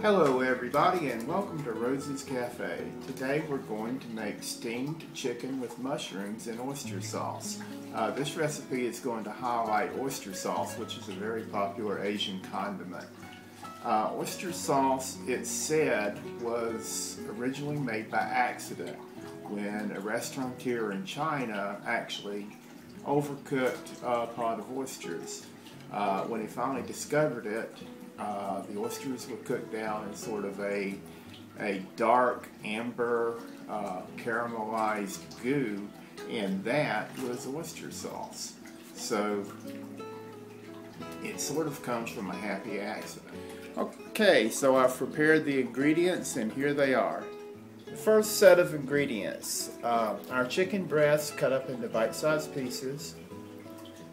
Hello everybody and welcome to Rose's Cafe. Today we're going to make steamed chicken with mushrooms and oyster sauce. This recipe is going to highlight oyster sauce, which is a very popular Asian condiment. Oyster sauce, it's said, was originally made by accident when a restaurateur in China actually overcooked a pot of oysters. When he finally discovered it, the oysters were cooked down in sort of a dark amber caramelized goo, and that was oyster sauce. So it sort of comes from a happy accident. Okay, so I've prepared the ingredients and here they are. The first set of ingredients, our chicken breast cut up into bite-sized pieces,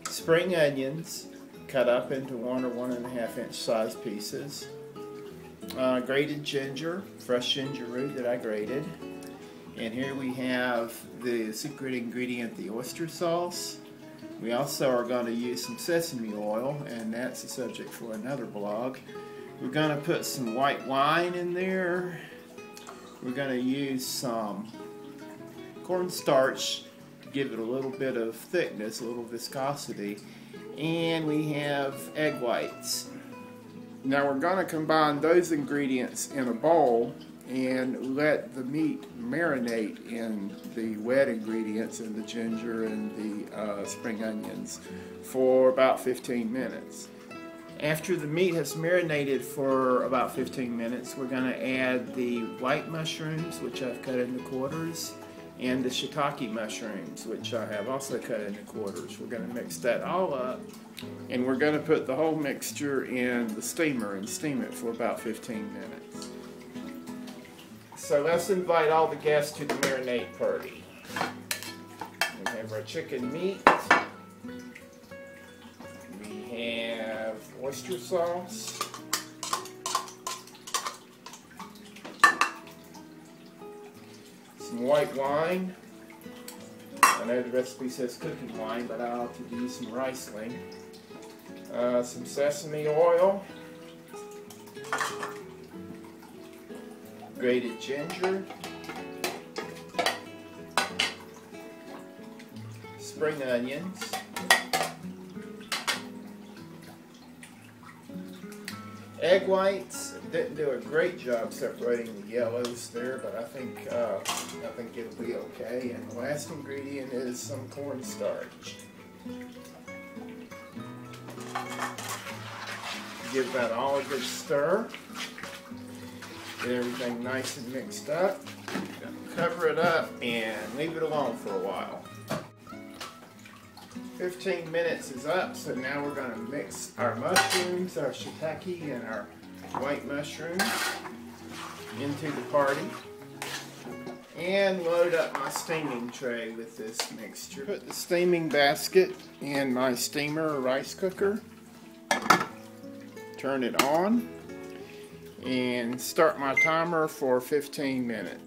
spring onions cut up into 1 or 1.5 inch size pieces, grated ginger, fresh ginger root that I grated, and here we have the secret ingredient, the oyster sauce. We also are going to use some sesame oil, and that's a subject for another blog. We're going to put some white wine in there. We're going to use some cornstarch to give it a little bit of thickness, a little viscosity, and we have egg whites. Now we're going to combine those ingredients in a bowl and let the meat marinate in the wet ingredients and the ginger and the spring onions for about 15 minutes. After the meat has marinated for about 15 minutes, we're going to add the white mushrooms, which I've cut into quarters, and the shiitake mushrooms, which I have also cut into quarters. We're going to mix that all up, and we're going to put the whole mixture in the steamer and steam it for about 15 minutes. So let's invite all the guests to the marinade party. We have our chicken meat. We have oyster sauce. Some white wine. I know the recipe says cooking wine, but I opted to use some Riesling. Some sesame oil. Grated ginger. Spring onions. Egg whites. Didn't do a great job separating the yellows there, but I think it'll be okay. And the last ingredient is some cornstarch. Give that all a good stir. Get everything nice and mixed up. Cover it up and leave it alone for a while. 15 minutes is up, so now we're going to mix our mushrooms, our shiitake, and our white mushrooms into the party, and load up my steaming tray with this mixture. Put the steaming basket in my steamer or rice cooker, turn it on, and start my timer for 15 minutes.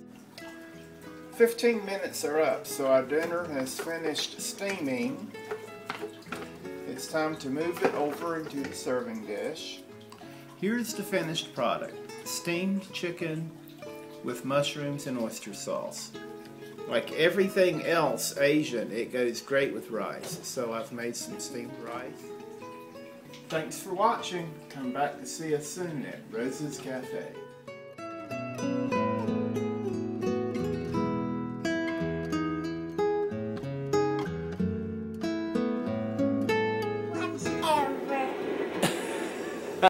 15 minutes are up, so our dinner has finished steaming. It's time to move it over into the serving dish. Here's the finished product: steamed chicken with mushrooms and oyster sauce. Like everything else Asian, it goes great with rice, so I've made some steamed rice. Thanks for watching. Come back to see us soon at Rose's Cafe.